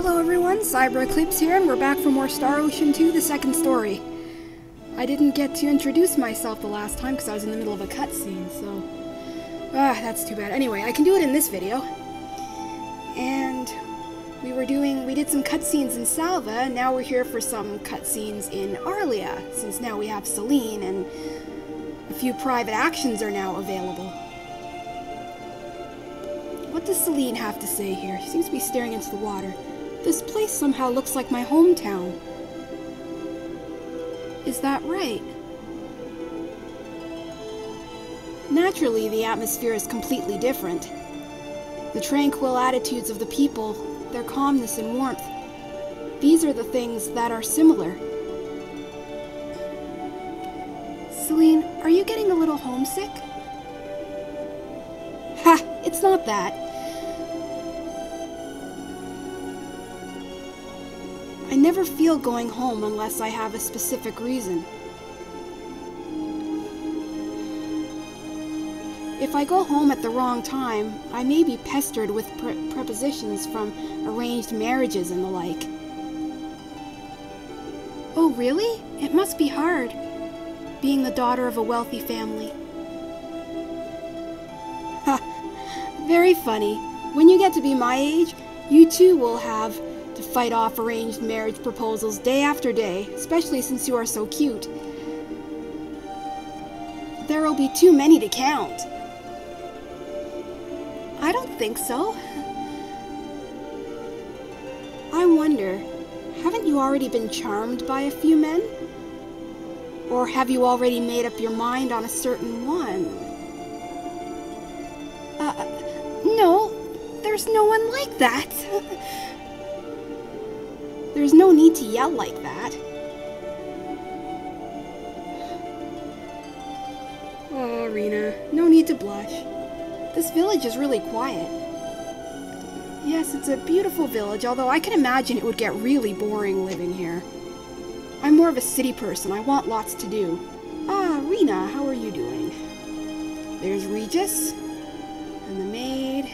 Hello everyone, Cyber Eclipse here, and we're back for more Star Ocean 2, the second story. I didn't get to introduce myself the last time because I was in the middle of a cutscene, so... that's too bad. Anyway, I can do it in this video. And we did some cutscenes in Salva, and now we're here for some cutscenes in Arlia, since now we have Celine, and a few private actions are now available. What does Celine have to say here? She seems to be staring into the water. This place somehow looks like my hometown. Is that right? Naturally, the atmosphere is completely different. The tranquil attitudes of the people, their calmness and warmth, these are the things that are similar. Celine, are you getting a little homesick? Ha! It's not that. I never feel going home unless I have a specific reason. If I go home at the wrong time, I may be pestered with prepositions from arranged marriages and the like. Oh, really? It must be hard, being the daughter of a wealthy family. Ha! Very funny. When you get to be my age, you too will have to fight off arranged marriage proposals day after day, especially since you are so cute. There will be too many to count. I don't think so. I wonder, haven't you already been charmed by a few men? Or have you already made up your mind on a certain one? No, there's no one like that. There's no need to yell like that. Oh, Rena, no need to blush. This village is really quiet. Yes, it's a beautiful village, although I can imagine it would get really boring living here. I'm more of a city person. I want lots to do. Ah, Rena, how are you doing? There's Regis. And the maid.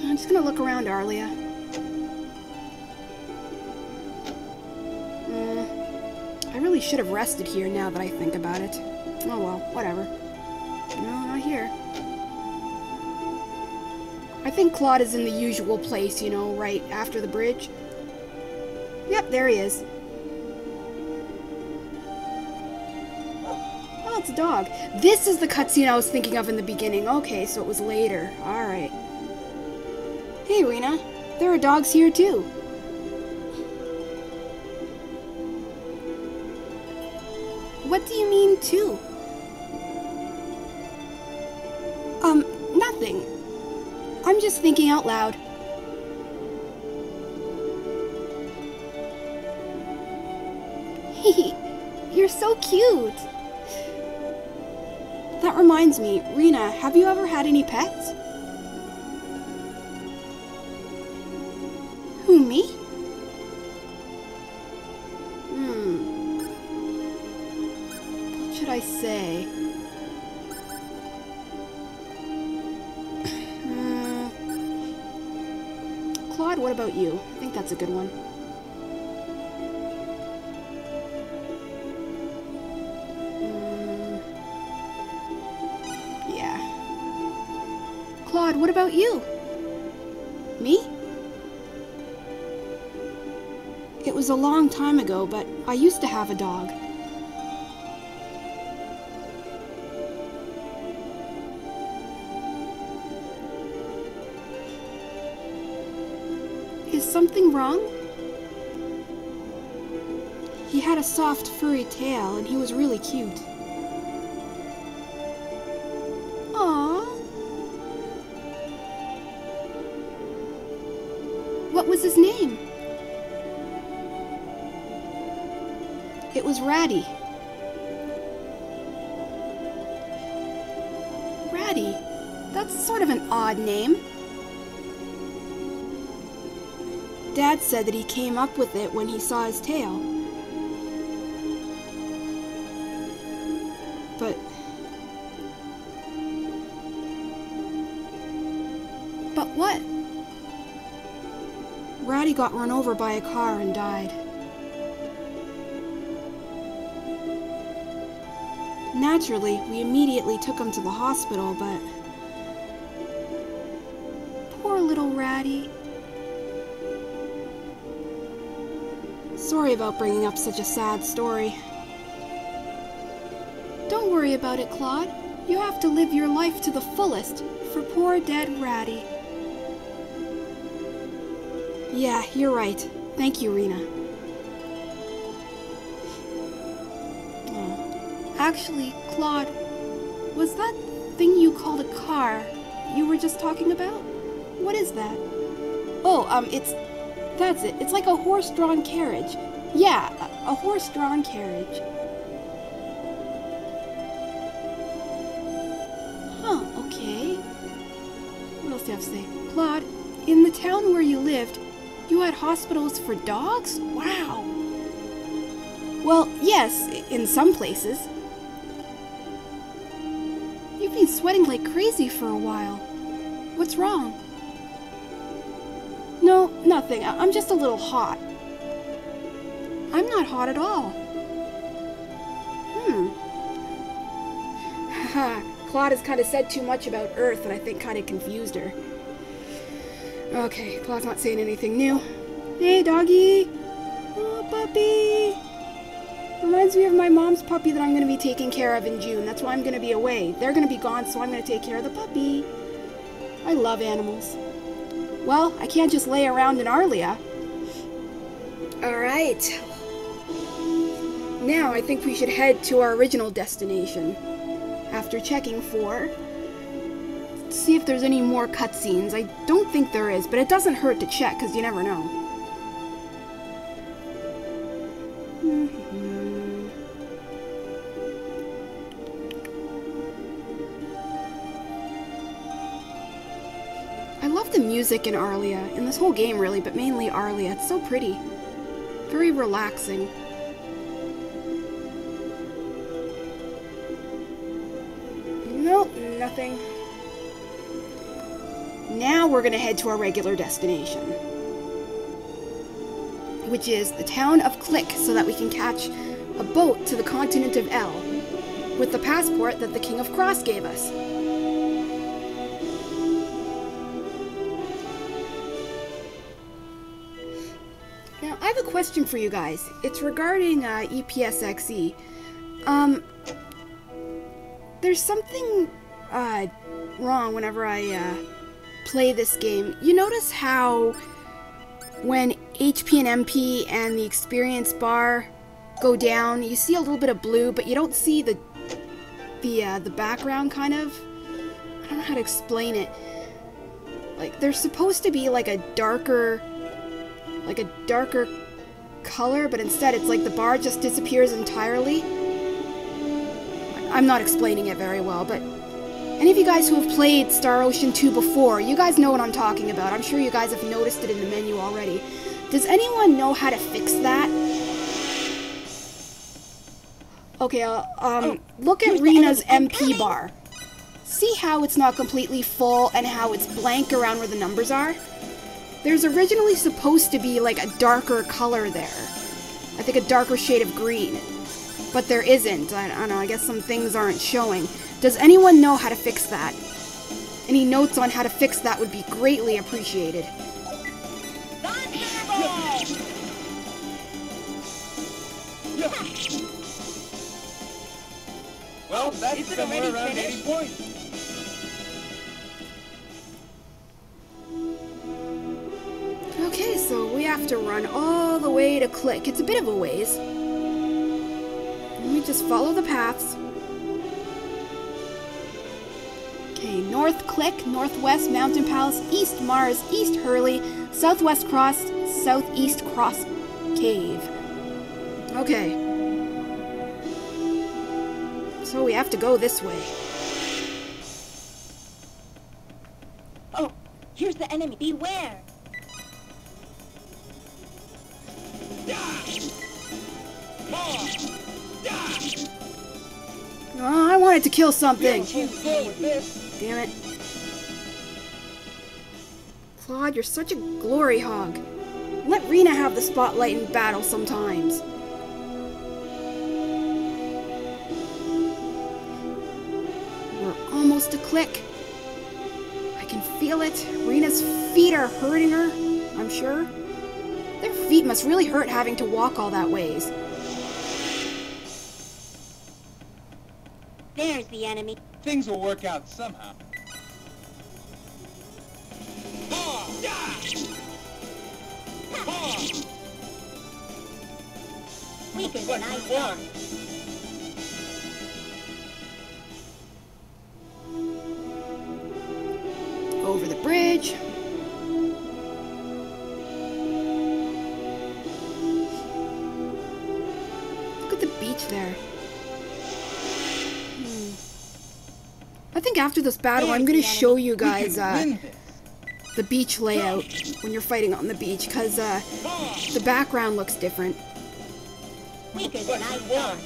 I'm just gonna look around Arlia. I really should have rested here now that I think about it. Oh well, whatever. No, not here. I think Claude is in the usual place, you know, right after the bridge. Yep, there he is. Oh, it's a dog. This is the cutscene I was thinking of in the beginning. Okay, so it was later. Alright. Hey, Rena. There are dogs here, too. What do you mean, too? Nothing. I'm just thinking out loud. Hee, you're so cute. That reminds me, Rena, have you ever had any pets? Who, me? What should I say? Claude, what about you? I think that's a good one. Yeah. Claude, what about you? Me? It was a long time ago, but I used to have a dog. Is something wrong? He had a soft, furry tail, and he was really cute. Aww. What was his name? It was Ratty. Ratty? That's sort of an odd name. Dad said that he came up with it when he saw his tail. But what? Ratty got run over by a car and died. Naturally, we immediately took him to the hospital, but... Poor little Ratty. Sorry about bringing up such a sad story. Don't worry about it, Claude. You have to live your life to the fullest for poor dead Ratty. Yeah, you're right. Thank you, Rena. Oh. Actually, Claude, was that thing you called a car you were just talking about? What is that? Oh, that's it. It's like a horse-drawn carriage. Yeah, a horse-drawn carriage. Huh, okay. What else do you have to say? Claude, in the town where you lived, you had hospitals for dogs? Wow. Well, yes, in some places. You've been sweating like crazy for a while. What's wrong? No, nothing. I'm just a little hot. I'm not hot at all. Haha, Claude has kind of said too much about Earth and I think kind of confused her. Okay, Claude's not saying anything new. Hey, doggy! Oh, puppy! Reminds me of my mom's puppy that I'm going to be taking care of in June. That's why I'm going to be away. They're going to be gone, so I'm going to take care of the puppy. I love animals. Well, I can't just lay around in Arlia. Alright. Now I think we should head to our original destination. After checking for... see if there's any more cutscenes. I don't think there is, but it doesn't hurt to check, because you never know. I love the music in Arlia, in this whole game really, but mainly Arlia. It's so pretty. Very relaxing. Nope, nothing. Now we're gonna head to our regular destination, which is the town of Click, so that we can catch a boat to the continent of El, with the passport that the King of Cross gave us. Now, I have a question for you guys. It's regarding EPSXE. There's something wrong whenever I play this game. You notice how when HP and MP and the experience bar go down, you see a little bit of blue, but you don't see the background, kind of? I don't know how to explain it. Like, there's supposed to be like a darker color, but instead it's like the bar just disappears entirely. I'm not explaining it very well, but any of you guys who have played Star Ocean 2 before, you guys know what I'm talking about. I'm sure you guys have noticed it in the menu already. Does anyone know how to fix that? Okay, look at Rena's MP bar. See how it's not completely full and how it's blank around where the numbers are? There's originally supposed to be like a darker color there. I think a darker shade of green. But there isn't. I don't know, I guess some things aren't showing. Does anyone know how to fix that? Any notes on how to fix that would be greatly appreciated. Well, that's somewhere around 80 points. Okay, so we have to run all the way to Click. It's a bit of a ways. And we just follow the paths. Okay, North Click, Northwest Mountain Palace, East Mars, East Hurley, Southwest Cross, Southeast Cross Cave. Okay. So we have to go this way. Oh, here's the enemy. Beware! Oh, I wanted to kill something. Damn it. Claude, you're such a glory hog. Let Rena have the spotlight in battle sometimes. We're almost to Click. I can feel it. Rena's feet are hurting her, I'm sure. Their feet must really hurt having to walk all that ways. There's the enemy. Things will work out somehow. Weaker than I thought. Over the bridge. Look at the beach there. I think after this battle, I'm going to show you guys the beach layout when you're fighting on the beach, because the background looks different. Weaker than I thought.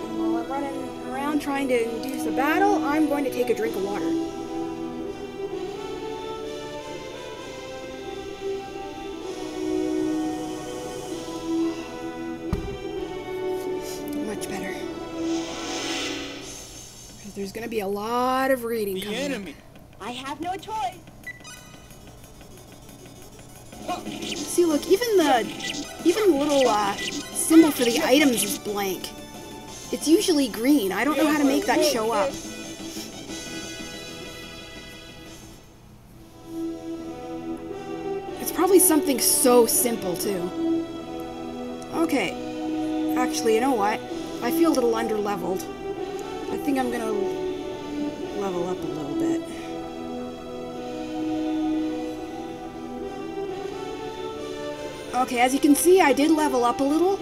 And while I'm running around trying to induce a battle, I'm going to take a drink of water. Much better. Because there's going to be a lot of reading coming enemy. I have no choice. See, look, even the little symbol for the items is blank. It's usually green. I don't know how to make that show up. It's probably something so simple, too. Okay. Actually, you know what? I feel a little under-leveled. I think I'm gonna level up a little bit. Okay, as you can see, I did level up a little.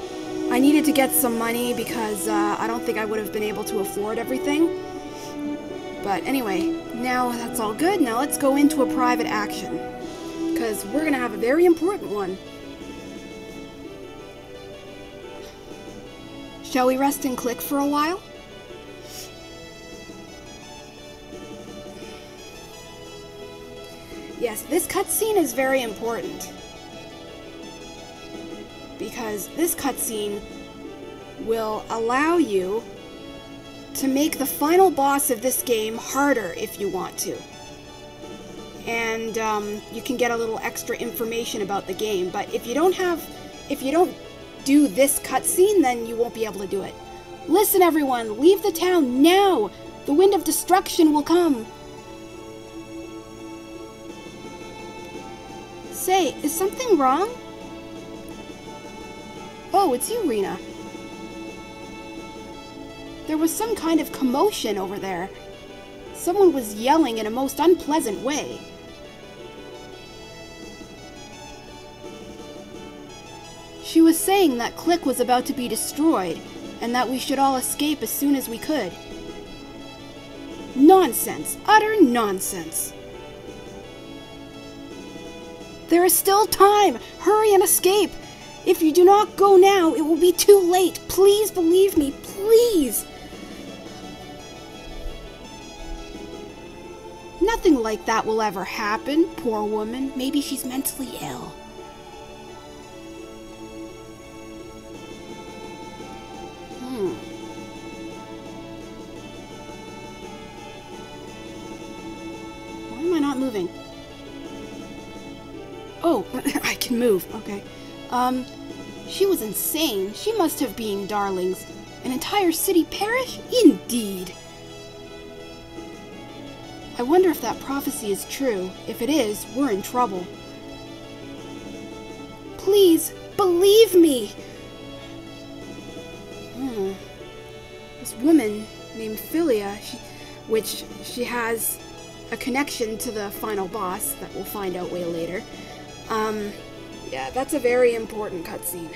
I needed to get some money because I don't think I would have been able to afford everything. But anyway, now that's all good. Now let's go into a private action, because we're going to have a very important one. Shall we rest and click for a while? Yes, this cutscene is very important, because this cutscene will allow you to make the final boss of this game harder if you want to. And you can get a little extra information about the game, but if you don't do this cutscene, then you won't be able to do it. Listen, everyone, leave the town now! The wind of destruction will come! Say, is something wrong? Oh, it's you, Rena. There was some kind of commotion over there. Someone was yelling in a most unpleasant way. She was saying that Click was about to be destroyed, and that we should all escape as soon as we could. Nonsense! Utter nonsense! There is still time! Hurry and escape! If you do not go now, it will be too late! Please believe me, please! Nothing like that will ever happen, poor woman. Maybe she's mentally ill. Why am I not moving? Oh, I can move. Okay. She was insane. She must have been, darlings. An entire city perish? Indeed. I wonder if that prophecy is true. If it is, we're in trouble. Please, believe me! This woman named Philia, she has a connection to the final boss that we'll find out way later. Yeah, that's a very important cutscene.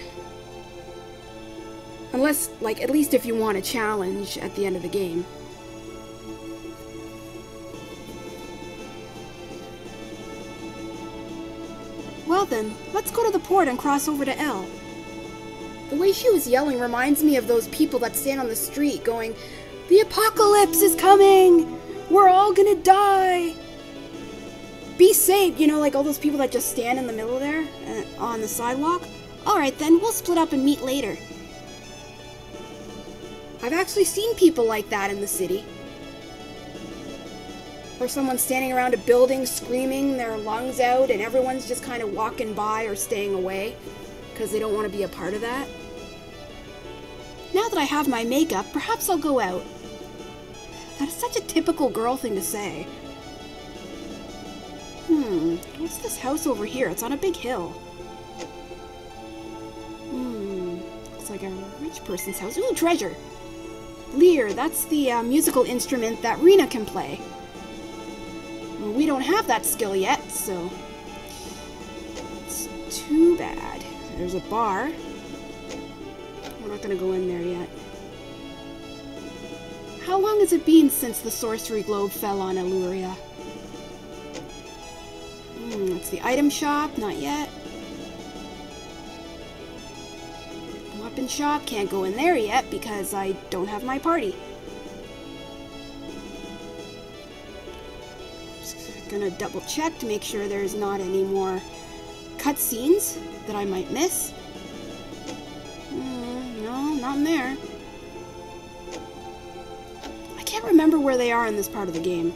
Unless, like, at least if you want a challenge at the end of the game. Well then, let's go to the port and cross over to L. The way she was yelling reminds me of those people that stand on the street going, The apocalypse is coming! We're all gonna die! Be safe, you know, like all those people that just stand in the middle there on the sidewalk. Alright then, we'll split up and meet later. I've actually seen people like that in the city. Or someone standing around a building screaming their lungs out and everyone's just kind of walking by or staying away because they don't want to be a part of that. Now that I have my makeup, perhaps I'll go out. That is such a typical girl thing to say. What's this house over here? It's on a big hill. Looks like a rich person's house. Ooh, treasure! Lyre, that's the musical instrument that Rena can play. Well, we don't have that skill yet, so it's too bad. There's a bar. We're not gonna go in there yet. How long has it been since the sorcery globe fell on Illyria? It's the item shop, not yet. Weapon shop, can't go in there yet because I don't have my party. Gonna double check to make sure there's not any more cutscenes that I might miss. No, not in there. I can't remember where they are in this part of the game.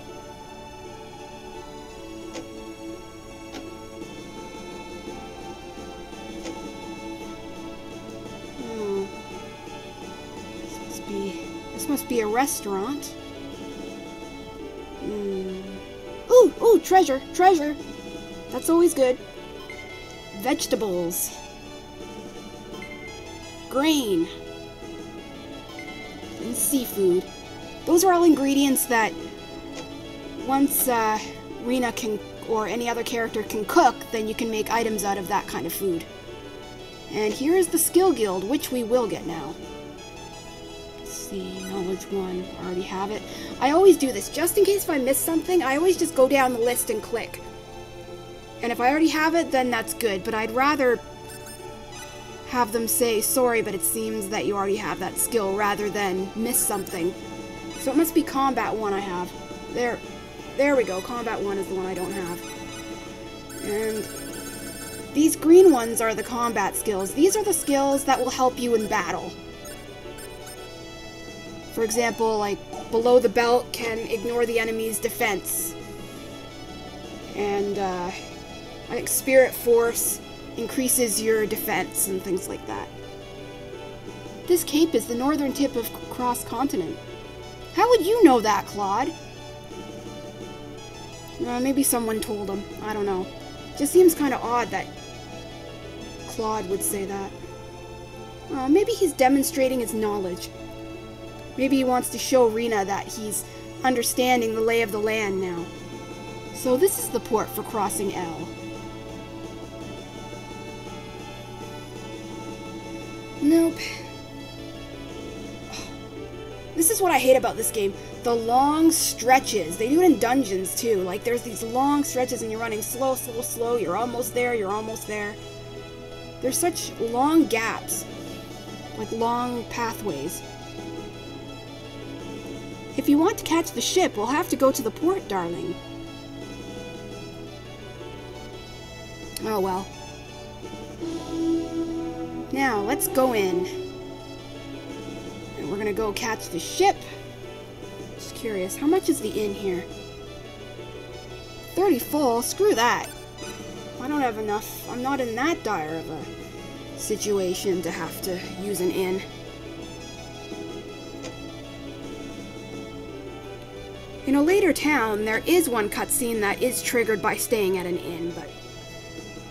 This must be a restaurant. Ooh, treasure, treasure. That's always good. Vegetables. Grain. And seafood. Those are all ingredients that once Rena can, or any other character can cook, then you can make items out of that kind of food. And here is the skill guild, which we will get now. Knowledge 1, I already have it. I always do this, just in case if I miss something, I always just go down the list and click. And if I already have it, then that's good, but I'd rather have them say, sorry, but it seems that you already have that skill, rather than miss something. So it must be Combat 1 I have. There we go, Combat 1 is the one I don't have. And these green ones are the combat skills. These are the skills that will help you in battle. For example, like, below the belt can ignore the enemy's defense. And, I think Spirit Force increases your defense and things like that. This cape is the northern tip of Cross Continent. How would you know that, Claude? Maybe someone told him. I don't know. Just seems kind of odd that Claude would say that. Maybe he's demonstrating his knowledge. Maybe he wants to show Rena that he's understanding the lay of the land now. So this is the port for crossing L. Nope. This is what I hate about this game. The long stretches. They do it in dungeons too. Like there's these long stretches and you're running slow, slow, slow. You're almost there, you're almost there. There's such long gaps. Like long pathways. If you want to catch the ship, we'll have to go to the port, darling. Oh well. Now, let's go in. And we're gonna go catch the ship. Just curious, how much is the inn here? 30 full? Screw that. I don't have enough. I'm not in that dire of a situation to have to use an inn. In a later town, there is one cutscene that is triggered by staying at an inn, but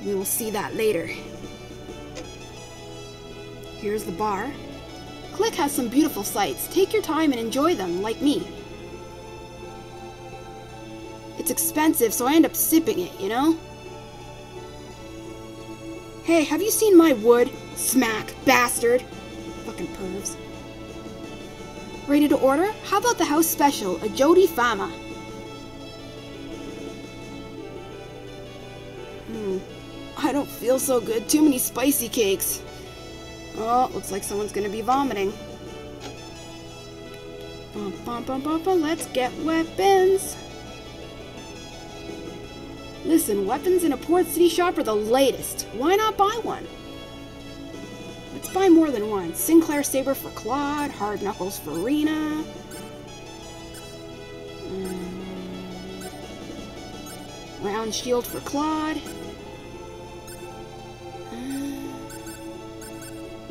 we will see that later. Here's the bar. Click has some beautiful sights. Take your time and enjoy them, like me. It's expensive, so I end up sipping it, you know? Hey, have you seen my wood? Smack, bastard. Fucking pervs. Ready to order? How about the house special, a Jodi Fama? I don't feel so good. Too many spicy cakes. Oh, looks like someone's gonna be vomiting. Bum, bum, bum, bum, bum. Let's get weapons. Listen, weapons in a port city shop are the latest. Why not buy one? Let's buy more than one. Sinclair saber for Claude, hard knuckles for Rena. Round shield for Claude.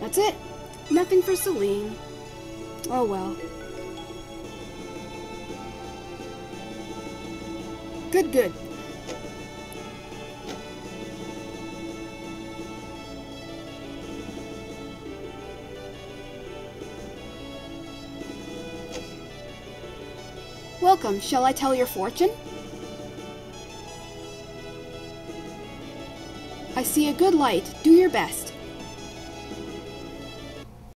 That's it. Nothing for Celine. Oh well. Good, good. Welcome. Shall I tell your fortune? I see a good light. Do your best.